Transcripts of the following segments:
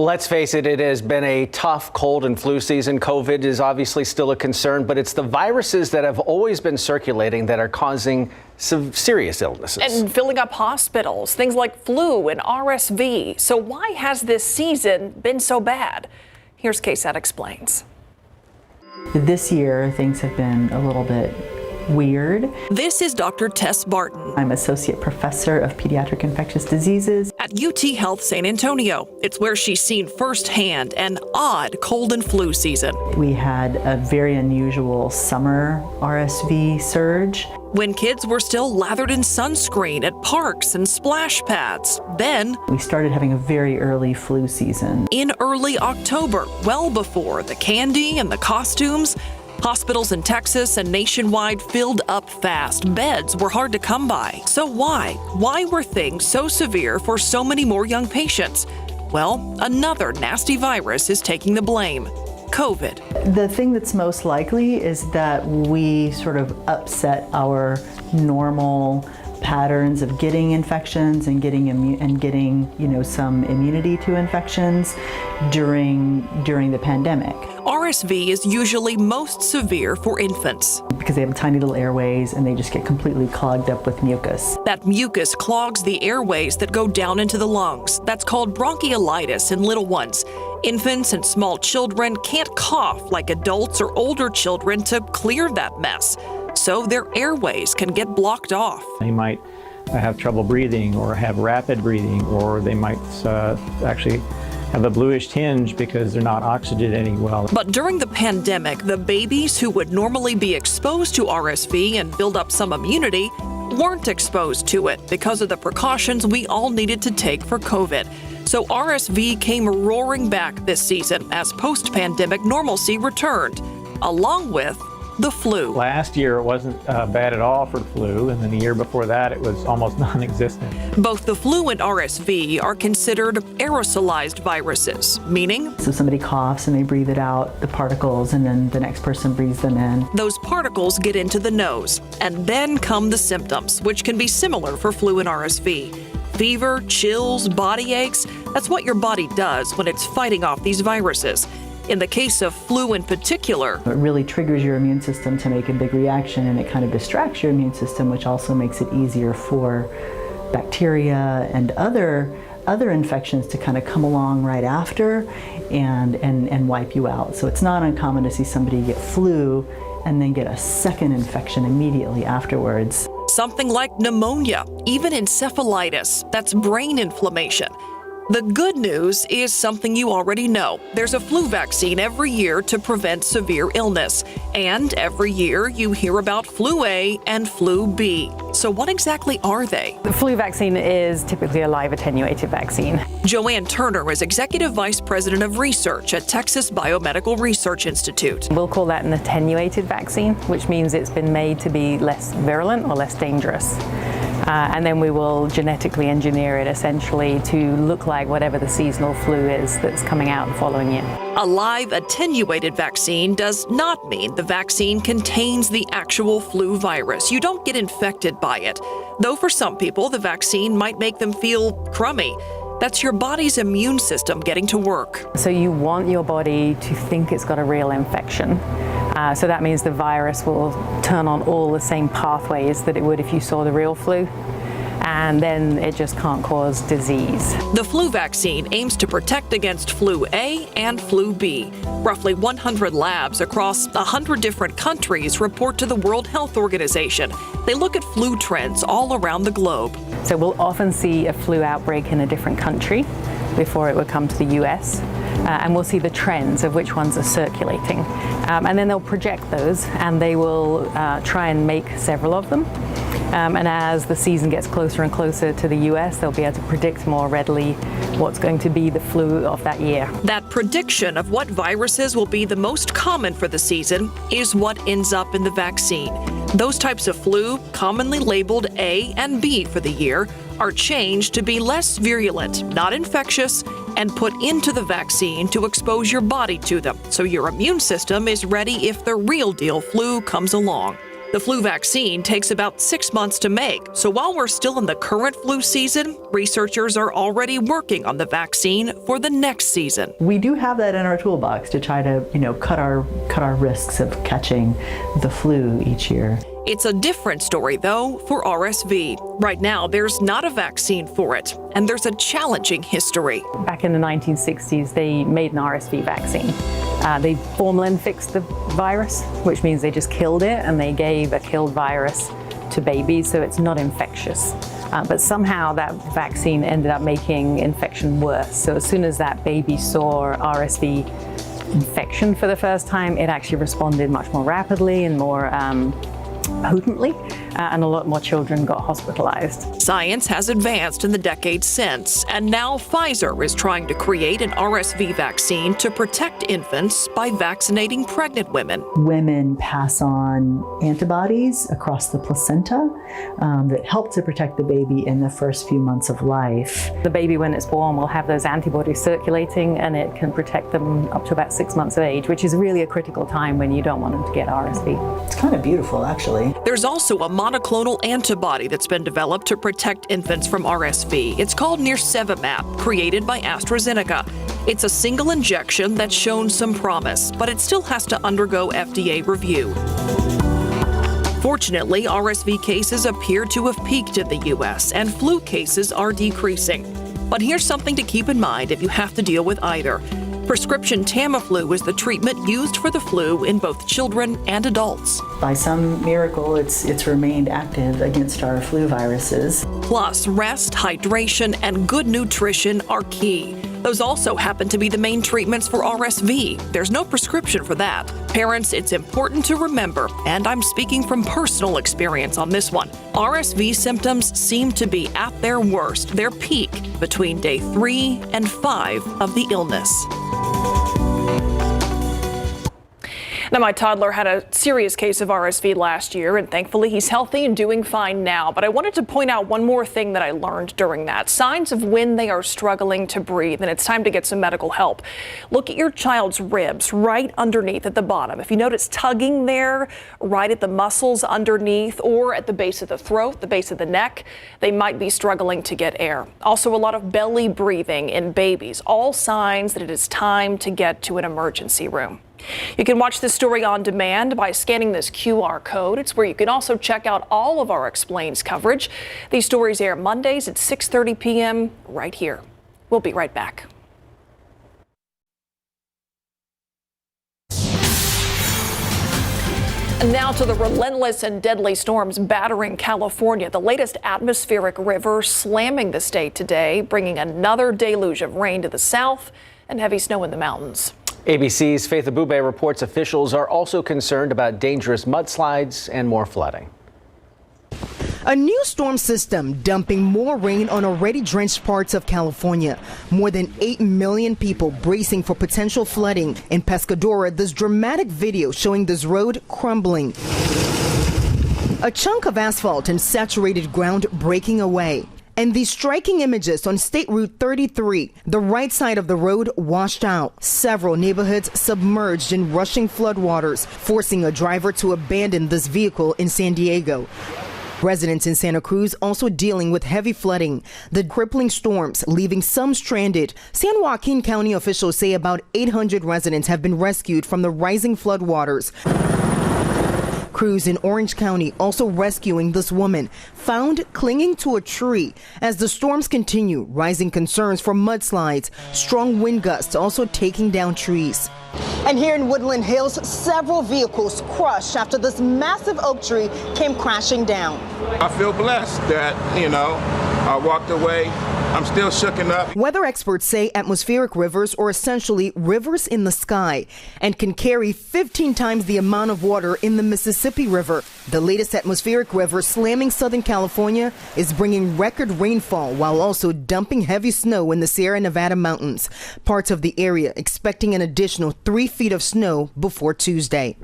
Let's face it, it has been a tough cold and flu season. COVID is obviously still a concern, but it's the viruses that have always been circulating that are causing some serious illnesses. And filling up hospitals, things like flu and RSV. So why has this season been so bad? Here's KSAT Explains. This year, things have been a little bit weird. This is Dr. Tess Barton. I'm Associate Professor of Pediatric Infectious Diseases at UT Health San Antonio. It's where she's seen firsthand an odd cold and flu season. We had a very unusual summer RSV surge. When kids were still lathered in sunscreen at parks and splash pads. Then we started having a very early flu season. In early October, well before the candy and the costumes, hospitals in Texas and nationwide filled up fast. Beds were hard to come by. So why? Why were things so severe for so many more young patients? Well, another nasty virus is taking the blame. COVID. The thing that's most likely is that we sort of upset our normal patterns of getting infections and getting some immunity to infections during the pandemic. RSV is usually most severe for infants because they have tiny little airways and they just get completely clogged up with mucus. That mucus clogs the airways that go down into the lungs. That's called bronchiolitis in little ones. Infants and small children can't cough like adults or older children to clear that mess. So their airways can get blocked off. They might have trouble breathing or have rapid breathing, or they might actually have a bluish tinge because they're not oxygenating well. But during the pandemic, the babies who would normally be exposed to RSV and build up some immunity weren't exposed to it because of the precautions we all needed to take for COVID. So RSV came roaring back this season as post-pandemic normalcy returned, along with the flu. Last year it wasn't bad at all for the flu, and then the year before that it was almost non-existent. Both the flu and RSV are considered aerosolized viruses, meaning so somebody coughs and they breathe it out, the particles, and then the next person breathes them in. Those particles get into the nose, and then come the symptoms, which can be similar for flu and RSV. Fever, chills, body aches, that's what your body does when it's fighting off these viruses. In the case of flu in particular, it really triggers your immune system to make a big reaction, and it kind of distracts your immune system, which also makes it easier for bacteria and other infections to kind of come along right after and wipe you out. So it's not uncommon to see somebody get flu and then get a second infection immediately afterwards. Something like pneumonia, even encephalitis, that's brain inflammation. The good news is something you already know. There's a flu vaccine every year to prevent severe illness. And every year you hear about flu A and flu B. So what exactly are they? The flu vaccine is typically a live attenuated vaccine. Joanne Turner is Executive Vice President of Research at Texas Biomedical Research Institute. We'll call that an attenuated vaccine, which means it's been made to be less virulent or less dangerous. And then we will genetically engineer it essentially to look like whatever the seasonal flu is that's coming out the following year. A live attenuated vaccine does not mean the vaccine contains the actual flu virus. You don't get infected by it. Though for some people, the vaccine might make them feel crummy. That's your body's immune system getting to work. So you want your body to think it's got a real infection. So that means the virus will turn on all the same pathways that it would if you saw the real flu, and then it just can't cause disease. The flu vaccine aims to protect against flu A and flu B. Roughly 100 labs across 100 different countries report to the World Health Organization. They look at flu trends all around the globe. So we'll often see a flu outbreak in a different country before it would come to the US. And we'll see the trends of which ones are circulating. And then they'll project those, and they will try and make several of them. And as the season gets closer and closer to the US, they'll be able to predict more readily what's going to be the flu of that year. That prediction of what viruses will be the most common for the season is what ends up in the vaccine. Those types of flu, commonly labeled A and B for the year, are changed to be less virulent, not infectious, and put into the vaccine to expose your body to them, so your immune system is ready if the real deal flu comes along. The flu vaccine takes about 6 months to make, so while we're still in the current flu season, researchers are already working on the vaccine for the next season. We do have that in our toolbox to try to, cut our risks of catching the flu each year. It's a different story, though, for RSV. Right now, there's not a vaccine for it, and there's a challenging history. Back in the 1960s, they made an RSV vaccine. They formalin fixed the virus, which means they just killed it, and they gave a killed virus to babies, so it's not infectious. But somehow that vaccine ended up making infection worse. So as soon as that baby saw RSV infection for the first time, it actually responded much more rapidly and more potently, and a lot more children got hospitalized. Science has advanced in the decades since, and now Pfizer is trying to create an RSV vaccine to protect infants by vaccinating pregnant women. Women pass on antibodies across the placenta that help to protect the baby in the first few months of life. The baby, when it's born, will have those antibodies circulating, and it can protect them up to about 6 months of age, which is really a critical time when you don't want them to get RSV. It's kind of beautiful, actually. There's also a monoclonal antibody that's been developed to protect infants from RSV. It's called nirsevimab, created by AstraZeneca. It's a single injection that's shown some promise, but it still has to undergo FDA review. Fortunately, RSV cases appear to have peaked in the U.S., and flu cases are decreasing. But here's something to keep in mind if you have to deal with either. Prescription Tamiflu is the treatment used for the flu in both children and adults. By some miracle, it's remained active against our flu viruses. Plus, rest, hydration, and good nutrition are key. Those also happen to be the main treatments for RSV. There's no prescription for that. Parents, it's important to remember, and I'm speaking from personal experience on this one, RSV symptoms seem to be at their worst, their peak, between day 3 and 5 of the illness. Now, my toddler had a serious case of RSV last year, and thankfully he's healthy and doing fine now. But I wanted to point out one more thing that I learned during that. Signs of when they are struggling to breathe, and it's time to get some medical help. Look at your child's ribs right underneath at the bottom. If you notice tugging there, right at the muscles underneath, or at the base of the throat, the base of the neck, they might be struggling to get air. Also, a lot of belly breathing in babies, all signs that it is time to get to an emergency room. You can watch this story on demand by scanning this QR code. It's where you can also check out all of our Explains coverage. These stories air Mondays at 6:30 p.m. right here. We'll be right back. And now to the relentless and deadly storms battering California. The latest atmospheric river slamming the state today, bringing another deluge of rain to the south and heavy snow in the mountains. ABC's Faith Abube reports officials are also concerned about dangerous mudslides and more flooding. A new storm system dumping more rain on already drenched parts of California. More than 8 million people bracing for potential flooding. In Pescadora, this dramatic video showing this road crumbling. A chunk of asphalt and saturated ground breaking away. And these striking images on State Route 33, the right side of the road washed out. Several neighborhoods submerged in rushing floodwaters, forcing a driver to abandon this vehicle in San Diego. Residents in Santa Cruz also dealing with heavy flooding. The crippling storms leaving some stranded. San Joaquin County officials say about 800 residents have been rescued from the rising floodwaters. Crews in Orange County also rescuing this woman, found clinging to a tree. As the storms continue, rising concerns for mudslides, strong wind gusts also taking down trees. And here in Woodland Hills, several vehicles crushed after this massive oak tree came crashing down. I feel blessed that, I walked away. I'm still shooken up. Weather experts say atmospheric rivers are essentially rivers in the sky and can carry 15 times the amount of water in the Mississippi River. The latest atmospheric river slamming Southern California is bringing record rainfall while also dumping heavy snow in the Sierra Nevada mountains. Parts of the area expecting an additional 3 feet of snow before Tuesday.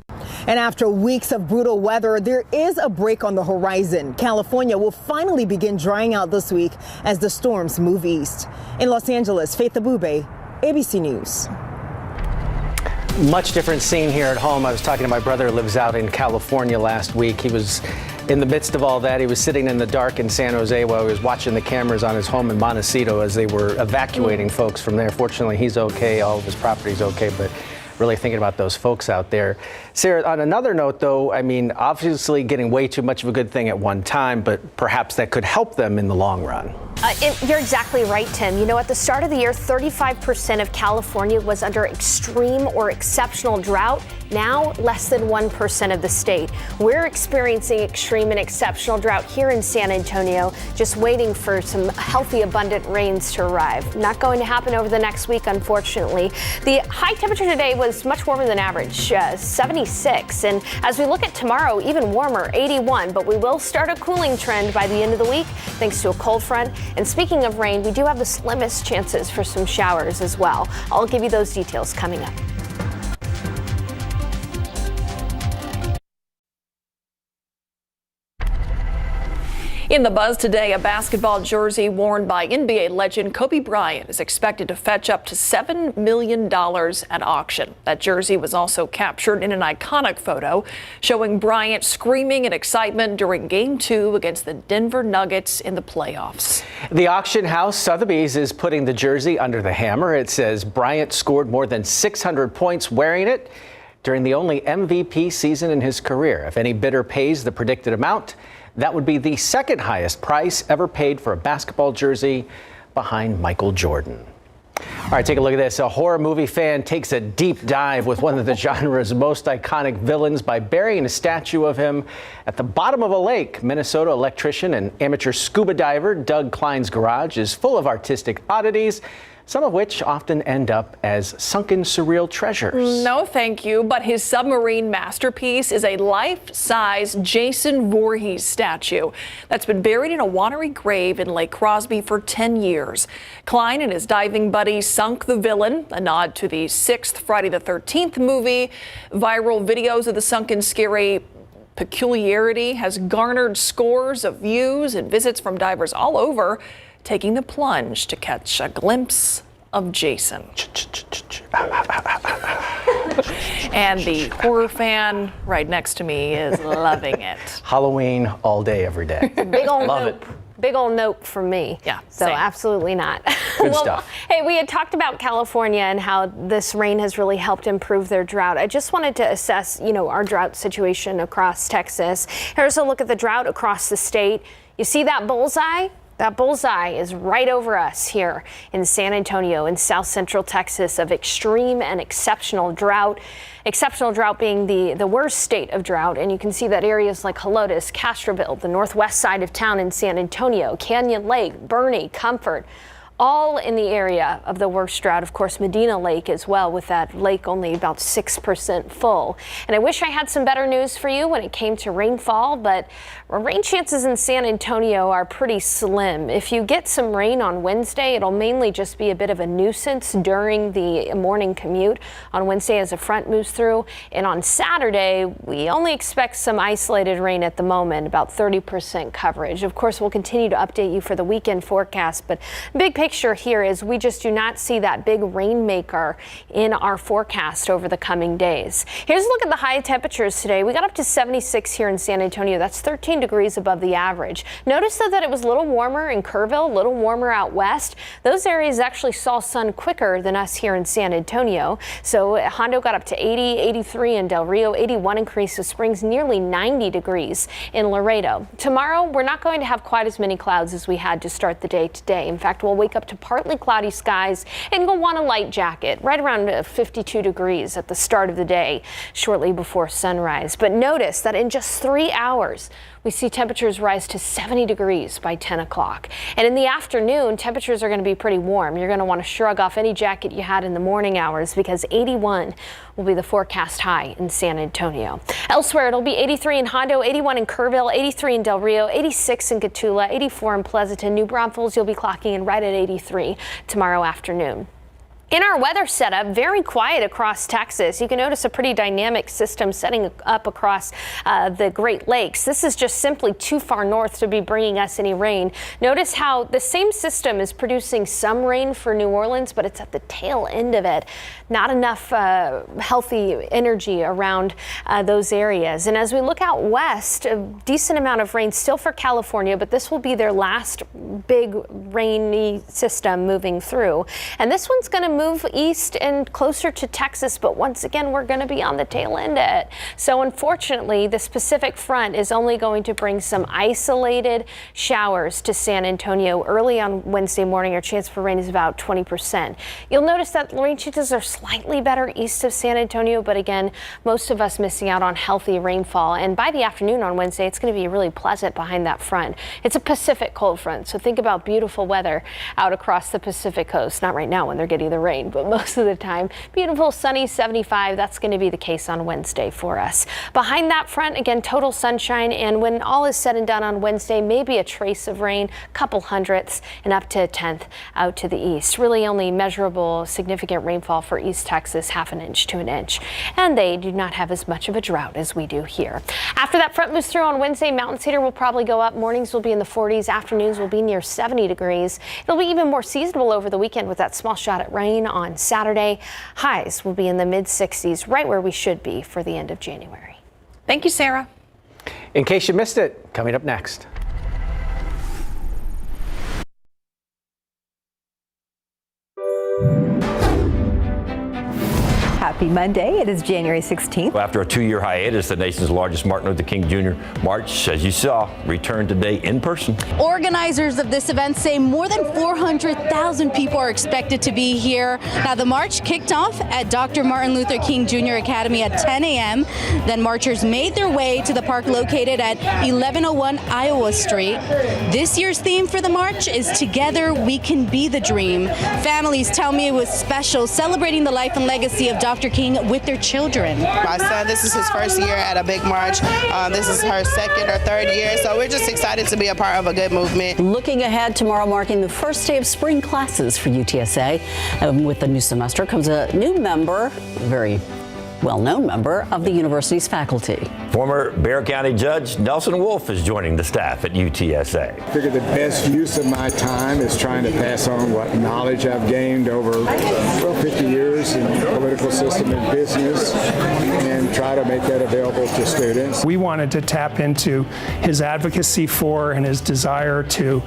And after weeks of brutal weather, there is a break on the horizon. California will finally begin drying out this week as the storms move east. In Los Angeles, Faith Abube, ABC News. Much different scene here at home. I was talking to my brother who lives out in California last week. He was in the midst of all that. He was sitting in the dark in San Jose while he was watching the cameras on his home in Montecito as they were evacuating folks from there. Fortunately, he's okay. All of his property's okay, but really thinking about those folks out there. Sarah, on another note, though, I mean, obviously getting way too much of a good thing at one time, but perhaps that could help them in the long run. You're exactly right, Tim. You know, at the start of the year, 35% of California was under extreme or exceptional drought. Now, less than 1% of the state. We're experiencing extreme and exceptional drought here in San Antonio, just waiting for some healthy, abundant rains to arrive. Not going to happen over the next week, unfortunately. The high temperature today was much warmer than average, 76. And as we look at tomorrow, even warmer, 81. But we will start a cooling trend by the end of the week, thanks to a cold front. And speaking of rain, we do have the slimmest chances for some showers as well. I'll give you those details coming up. In the buzz today, a basketball jersey worn by NBA legend Kobe Bryant is expected to fetch up to $7 million at auction. That jersey was also captured in an iconic photo showing Bryant screaming in excitement during Game 2 against the Denver Nuggets in the playoffs. The auction house Sotheby's is putting the jersey under the hammer. It says Bryant scored more than 600 points wearing it during the only MVP season in his career. If any bidder pays the predicted amount, that would be the second highest price ever paid for a basketball jersey, behind Michael Jordan. All right, take a look at this. A horror movie fan takes a deep dive with one of the genre's most iconic villains by burying a statue of him at the bottom of a lake. Minnesota electrician and amateur scuba diver Doug Klein's garage is full of artistic oddities, some of which often end up as sunken surreal treasures. No, thank you. But his submarine masterpiece is a life-size Jason Voorhees statue that's been buried in a watery grave in Lake Crosby for 10 years. Klein and his diving buddy sunk the villain, a nod to the 6th Friday the 13th movie. Viral videos of the sunken scary peculiarity has garnered scores of views and visits from divers all over, taking the plunge to catch a glimpse of Jason. And the horror fan right next to me is loving it. Halloween all day, every day. Big old Love nope. it. Big old nope from me. Yeah, So same. absolutely not. Good stuff. Hey, we had talked about California and how this rain has really helped improve their drought. I just wanted to assess, our drought situation across Texas. Here's a look at the drought across the state. You see that bullseye? That bullseye is right over us here in San Antonio in south central Texas of extreme and exceptional drought. Exceptional drought being the worst state of drought. And you can see that areas like Helotes, Castroville, the northwest side of town in San Antonio, Canyon Lake, Bernie, Comfort, all in the area of the worst drought. Of course, Medina Lake as well, with that lake only about 6% full. And I wish I had some better news for you when it came to rainfall, but rain chances in San Antonio are pretty slim. If you get some rain on Wednesday, it'll mainly just be a bit of a nuisance during the morning commute on Wednesday as a front moves through. And on Saturday, we only expect some isolated rain at the moment, about 30% coverage. Of course, we'll continue to update you for the weekend forecast, but big picture here is we just do not see that big rainmaker in our forecast over the coming days. Here's a look at the high temperatures today. We got up to 76 here in San Antonio. That's 13 degrees above the average. Notice though that it was a little warmer in Kerrville, a little warmer out west. Those areas actually saw sun quicker than us here in San Antonio. So Hondo got up to 80, 83 in Del Rio, 81 in Carrizo Springs, nearly 90 degrees in Laredo. Tomorrow, we're not going to have quite as many clouds as we had to start the day today. In fact, we'll wake up to partly cloudy skies and you'll want a light jacket, right around 52 degrees at the start of the day, shortly before sunrise. But notice that in just 3 hours, we see temperatures rise to 70 degrees by 10 o'clock. And in the afternoon, temperatures are going to be pretty warm. You're going to want to shrug off any jacket you had in the morning hours because 81 will be the forecast high in San Antonio. Elsewhere, it'll be 83 in Hondo, 81 in Kerrville, 83 in Del Rio, 86 in Cotulla, 84 in Pleasanton. New Braunfels, you'll be clocking in right at 83 tomorrow afternoon. In our weather setup, very quiet across Texas. You can notice a pretty dynamic system setting up across the Great Lakes. This is just simply too far north to be bringing us any rain. Notice how the same system is producing some rain for New Orleans, but it's at the tail end of it. not enough healthy energy around those areas. And as we look out west, a decent amount of rain still for California, but this will be their last big rainy system moving through. And this one's going to move east and closer to Texas, but once again, we're going to be on the tail end of it. So unfortunately, this Pacific front is only going to bring some isolated showers to San Antonio early on Wednesday morning. Our chance for rain is about 20%. You'll notice that rain chances are slightly better east of San Antonio, but again, most of us missing out on healthy rainfall. And by the afternoon on Wednesday, it's going to be really pleasant behind that front. It's a Pacific cold front, so think about beautiful weather out across the Pacific coast. Not right now when they're getting the rain, but most of the time, beautiful sunny 75. That's going to be the case on Wednesday for us. Behind that front, again, total sunshine, and when all is said and done on Wednesday, maybe a trace of rain, couple hundredths, and up to a tenth out to the east. Really only measurable significant rainfall for East Texas, half an inch to an inch. And they do not have as much of a drought as we do here. After that front moves through on Wednesday, Mountain Cedar will probably go up. Mornings will be in the 40s. Afternoons will be near 70 degrees. It'll be even more seasonable over the weekend with that small shot at rain on Saturday. Highs will be in the mid 60s, right where we should be for the end of January. Thank you, Sarah. In case you missed it, coming up next. Happy Monday. It is January 16th. After a 2-year hiatus, the nation's largest Martin Luther King Jr. March, as you saw, returned today in person. Organizers of this event say more than 400,000 people are expected to be here. Now, the march kicked off at Dr. Martin Luther King Jr. Academy at 10 a.m. Then marchers made their way to the park located at 1101 Iowa Street. This year's theme for the march is Together We Can Be the Dream. Families tell me it was special celebrating the life and legacy of Dr. King with their children. My son, this is his first year at a big march. This is her second or third year, so we're just excited to be a part of a good movement. Looking ahead, tomorrow marking the first day of spring classes for UTSA. With the new semester comes a new member, very well-known member of the university's faculty. Former Bexar County Judge Nelson Wolff is joining the staff at UTSA. I figure the best use of my time is trying to pass on what knowledge I've gained over 50 years in the political system and business and try to make that available to students. We wanted to tap into his advocacy for and his desire to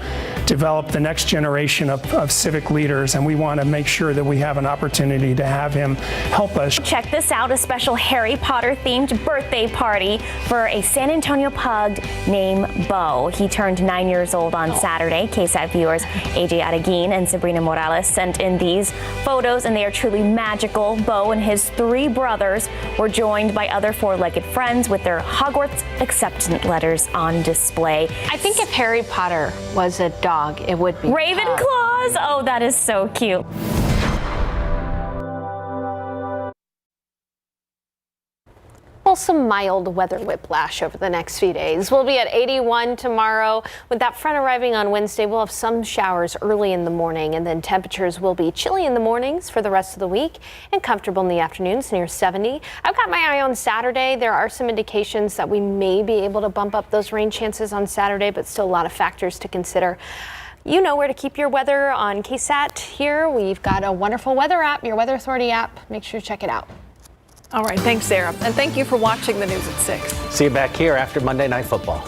develop the next generation of civic leaders, and we want to make sure that we have an opportunity to have him help us. Check this out, a special Harry Potter themed birthday party for a San Antonio pug named Bo. He turned 9 years old on Saturday. KSAT viewers AJ Araguin and Sabrina Morales sent in these photos, and they are truly magical. Bo and his 3 brothers were joined by other 4-legged friends with their Hogwarts acceptance letters on display. I think if Harry Potter was a dog, it would be Ravenclaws. Oh, that is so cute. Well, some mild weather whiplash over the next few days. We'll be at 81 tomorrow. With that front arriving on Wednesday, we'll have some showers early in the morning, and then temperatures will be chilly in the mornings for the rest of the week and comfortable in the afternoons near 70. I've got my eye on Saturday. There are some indications that we may be able to bump up those rain chances on Saturday, but still a lot of factors to consider. You know where to keep your weather on KSAT here. We've got a wonderful weather app, your Weather Authority app. Make sure to check it out. All right, thanks, Sarah. And thank you for watching the news at 6. See you back here after Monday Night Football.